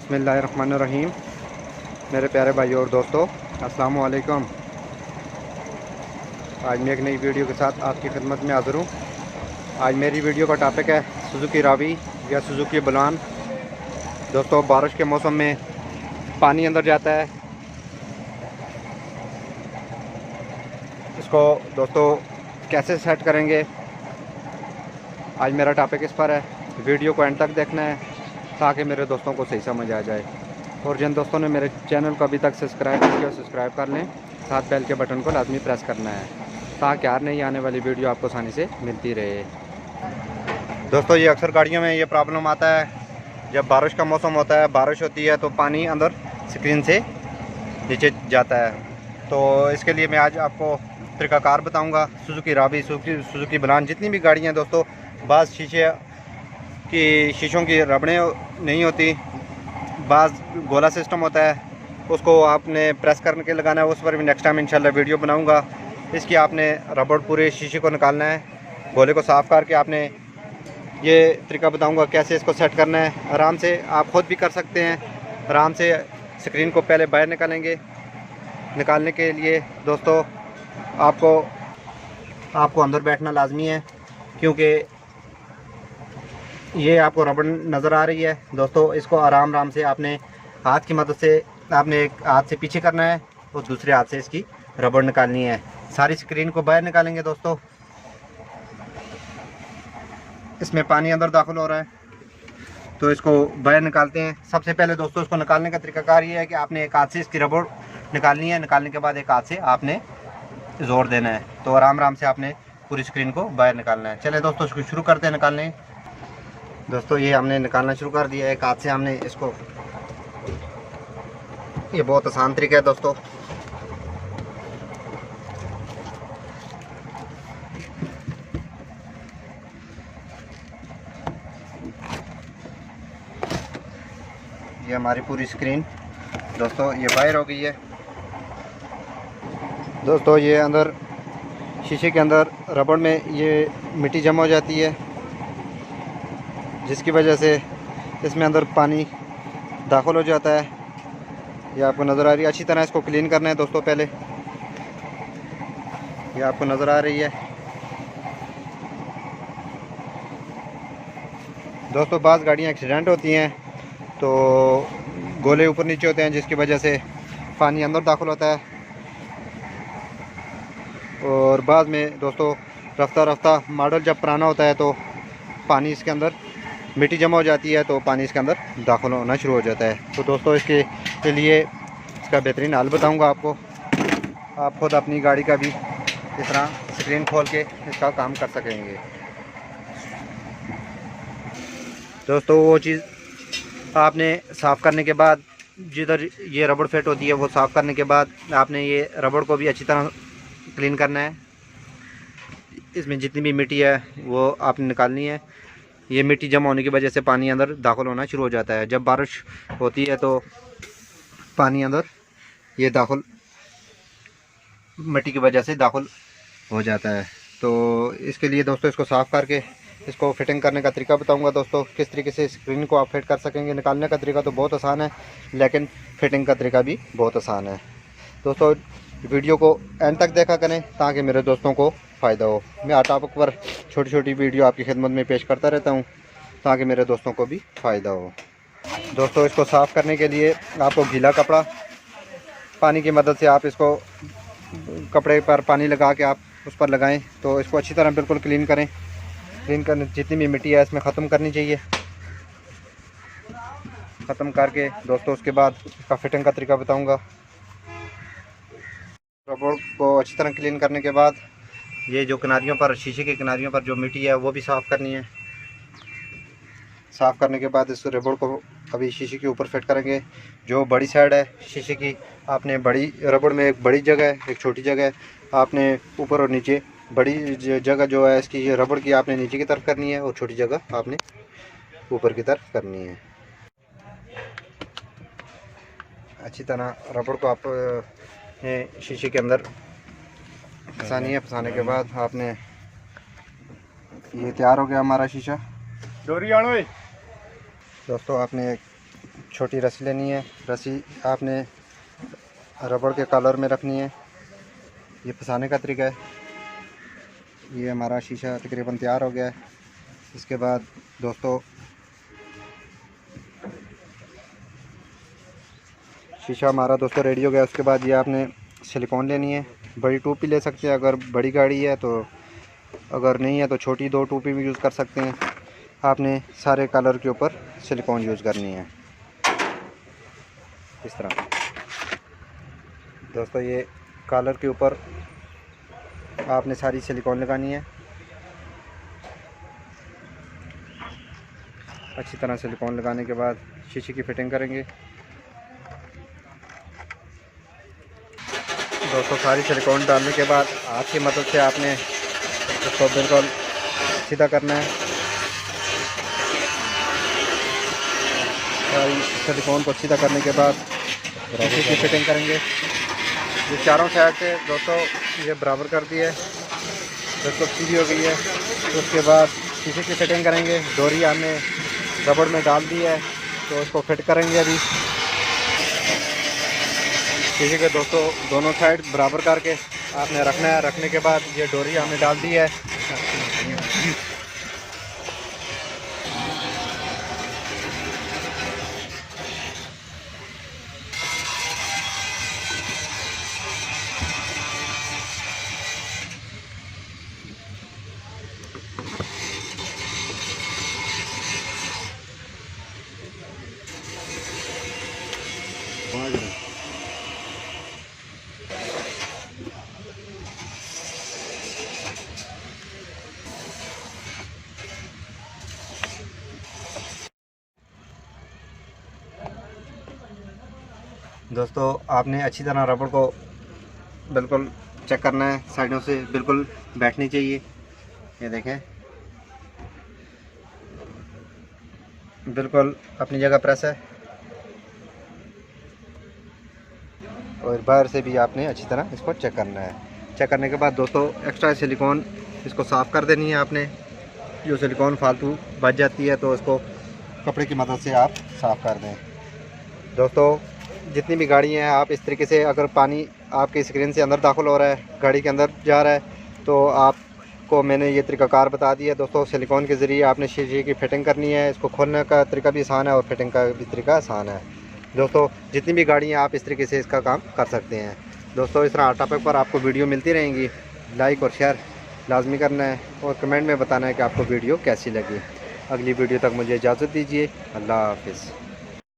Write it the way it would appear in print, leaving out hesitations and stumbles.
बिस्मिल्लाहिर्रहमानिर्रहीम। मेरे प्यारे भाई और दोस्तों, अस्सलामु अलैकुम। आज मैं एक नई वीडियो के साथ आपकी खिदमत में हाज़िर हूँ। आज मेरी वीडियो का टॉपिक है सुजुकी रावी या सुजुकी बलान। दोस्तों, बारिश के मौसम में पानी अंदर जाता है। इसको दोस्तों कैसे सेट करेंगे, आज मेरा टॉपिक इस पर है। वीडियो को एंड तक देखना है ताकि मेरे दोस्तों को सही समझ आ जाए। और जिन दोस्तों ने मेरे चैनल को अभी तक सब्सक्राइब नहीं किया, सब्सक्राइब कर लें। साथ बेल के बटन को लाजमी प्रेस करना है ताकि हर नई आने वाली वीडियो आपको आसानी से मिलती रहे। दोस्तों, ये अक्सर गाड़ियों में ये प्रॉब्लम आता है, जब बारिश का मौसम होता है, बारिश होती है तो पानी अंदर स्क्रीन से नीचे जाता है। तो इसके लिए मैं आज आपको तरीक़ाकार बताऊंगा। सुजुकी रावी, सुजुकी बलान, जितनी भी गाड़ियाँ दोस्तों, बाज़ शीशों की रबड़ें नहीं होती, बाज़ गोला सिस्टम होता है, उसको आपने प्रेस करके लगाना है। उस पर भी नेक्स्ट टाइम इंशाल्लाह वीडियो बनाऊंगा। इसकी आपने रबड़ पूरे शीशे को निकालना है, गोले को साफ़ करके आपने ये तरीका बताऊंगा कैसे इसको सेट करना है। आराम से आप ख़ुद भी कर सकते हैं। आराम से स्क्रीन को पहले बाहर निकालेंगे। निकालने के लिए दोस्तों आपको अंदर बैठना लाजमी है, क्योंकि ये आपको रबड़ नज़र आ रही है। दोस्तों, इसको आराम से आपने हाथ की मदद से, आपने एक हाथ से पीछे करना है और दूसरे हाथ से इसकी रबड़ निकालनी है। सारी स्क्रीन को बाहर निकालेंगे दोस्तों। इसमें पानी अंदर दाखिल हो रहा है तो इसको बाहर निकालते हैं। सबसे पहले दोस्तों, इसको निकालने का तरीकाकार ये है कि आपने एक हाथ से इसकी रबड़ निकालनी है। निकालने के बाद एक हाथ से आपने ज़ोर देना है। तो आराम से आपने पूरी स्क्रीन को बाहर निकालना है। चलिए दोस्तों, इसको शुरू करते हैं निकालने। दोस्तों, ये हमने निकालना शुरू कर दिया है। एक हाथ से हमने इसको, ये बहुत आसान तरीका है दोस्तों। ये हमारी पूरी स्क्रीन दोस्तों ये बाहर हो गई है। दोस्तों, ये अंदर शीशे के अंदर रबड़ में ये मिट्टी जमा हो जाती है, जिसकी वजह से इसमें अंदर पानी दाखिल हो जाता है। ये आपको नज़र आ रही है। अच्छी तरह इसको क्लीन करना है दोस्तों। पहले ये आपको नज़र आ रही है दोस्तों। बाज़ गाड़ियाँ एक्सीडेंट होती हैं तो गोले ऊपर नीचे होते हैं, जिसकी वजह से पानी अंदर दाखिल होता है। और बाद में दोस्तों रफ्ता मॉडल जब पुराना होता है तो पानी इसके अंदर, मिट्टी जमा हो जाती है तो पानी इसके अंदर दाखिल होना शुरू हो जाता है। तो दोस्तों, इसके लिए इसका बेहतरीन हल बताऊंगा आपको। आप खुद अपनी गाड़ी का भी इस तरह स्क्रीन खोल के इसका काम कर सकेंगे। दोस्तों, वो चीज़ आपने साफ़ करने के बाद, जिधर ये रबड़ फिट होती है वो साफ़ करने के बाद आपने ये रबड़ को भी अच्छी तरह क्लीन करना है। इसमें जितनी भी मिट्टी है वो आपने निकालनी है। ये मिट्टी जमा होने की वजह से पानी अंदर दाखिल होना शुरू हो जाता है। जब बारिश होती है तो पानी अंदर ये दाखिल, मिट्टी की वजह से दाखिल हो जाता है। तो इसके लिए दोस्तों, इसको साफ़ करके इसको फिटिंग करने का तरीका बताऊंगा दोस्तों, किस तरीके से स्क्रीन को आप फिट कर सकेंगे। निकालने का तरीका तो बहुत आसान है, लेकिन फिटिंग का तरीका भी बहुत आसान है। दोस्तों, वीडियो को एंड तक देखा करें ताकि मेरे दोस्तों को फ़ायदा हो। मैं हर टॉपिक पर छोटी वीडियो आपकी खिदमत में पेश करता रहता हूं ताकि मेरे दोस्तों को भी फ़ायदा हो। दोस्तों, इसको साफ़ करने के लिए आपको गीला कपड़ा, पानी की मदद से आप इसको कपड़े पर पानी लगा के आप उस पर लगाएं तो इसको अच्छी तरह बिल्कुल क्लीन करें। क्लीन करने, जितनी भी मिट्टी है इसमें ख़त्म करनी चाहिए। ख़त्म करके दोस्तों, उसके बाद इसका फिटिंग का तरीका बताऊँगा। रबड़ को अच्छी तरह क्लीन करने के बाद ये जो किनारियों पर, शीशे के किनारियों पर जो मिट्टी है वो भी साफ़ करनी है। साफ़ करने के बाद इस रबड़ को अभी शीशे के ऊपर फिट करेंगे। जो बड़ी साइड है शीशे की, आपने बड़ी रबड़ में एक बड़ी जगह है, एक छोटी जगह है। आपने ऊपर और नीचे बड़ी जगह जो है इसकी, ये रबड़ की आपने नीचे की तरफ करनी है और छोटी जगह आपने ऊपर की तरफ करनी है। अच्छी तरह रबड़ को आप शीशे के अंदर फंसानी है। फंसाने के बाद आपने, ये तैयार हो गया हमारा शीशा। डोरी आनो। दोस्तों, आपने छोटी रस्सी लेनी है। रस्सी आपने रबड़ के कॉलर में रखनी है। ये फंसाने का तरीका है। ये हमारा शीशा तकरीबन तैयार हो गया है। इसके बाद दोस्तों शीशा हमारा दोस्तों रेडी हो गया। उसके बाद ये आपने सिलिकॉन लेनी है। बड़ी टूपी ले सकते हैं अगर बड़ी गाड़ी है तो, अगर नहीं है तो छोटी 2 टूपी भी यूज़ कर सकते हैं। आपने सारे कलर के ऊपर सिलिकॉन यूज़ करनी है इस तरह। दोस्तों ये कलर के ऊपर आपने सारी सिलिकॉन लगानी है। अच्छी तरह सिलिकॉन लगाने के बाद शीशे की फिटिंग करेंगे। दोस्तों सारी सिलिकॉन डालने के बाद हाथ की मदद से आपने इसको बिल्कुल सीधा करना है। सारी सिलिकॉन को सीधा करने के बाद शीशे की फिटिंग करेंगे। ये चारों साइड से दोस्तों ये बराबर कर दी है, बिल्कुल सीधी हो गई है। तो उसके बाद शीशे की फिटिंग करेंगे। डोरी हमने रबड़ में डाल दी है तो उसको फिट करेंगे। अभी शीशे के दोस्तों दोनों साइड बराबर करके आपने रखना है। रखने के बाद ये डोरी हमने डाल दी है। दोस्तों आपने अच्छी तरह रबड़ को बिल्कुल चेक करना है। साइडों से बिल्कुल बैठनी चाहिए। ये देखें बिल्कुल अपनी जगह प्रेस है। और बाहर से भी आपने अच्छी तरह इसको चेक करना है। चेक करने के बाद दोस्तों एक्स्ट्रा सिलिकॉन इसको साफ़ कर देनी है आपने। जो सिलिकॉन फालतू बच जाती है तो उसको कपड़े की मदद से आप साफ़ कर दें। दोस्तों जितनी भी गाड़ियाँ हैं आप इस तरीके से, अगर पानी आपके स्क्रीन से अंदर दाखिल हो रहा है, गाड़ी के अंदर जा रहा है, तो आपको मैंने ये तरीक़ाकार बता दिया। दोस्तों सिलिकॉन के ज़रिए आपने शीशे की फिटिंग करनी है। इसको खोलने का तरीका भी आसान है और फिटिंग का भी तरीका आसान है। दोस्तों जितनी भी गाड़ियाँ आप इस तरीके से इसका काम कर सकते हैं। दोस्तों इस तरह टॉपिक पर आपको वीडियो मिलती रहेंगी। लाइक और शेयर लाजमी करना है और कमेंट में बताना है कि आपको वीडियो कैसी लगी। अगली वीडियो तक मुझे इजाज़त दीजिए। अल्लाह हाफ़िज़।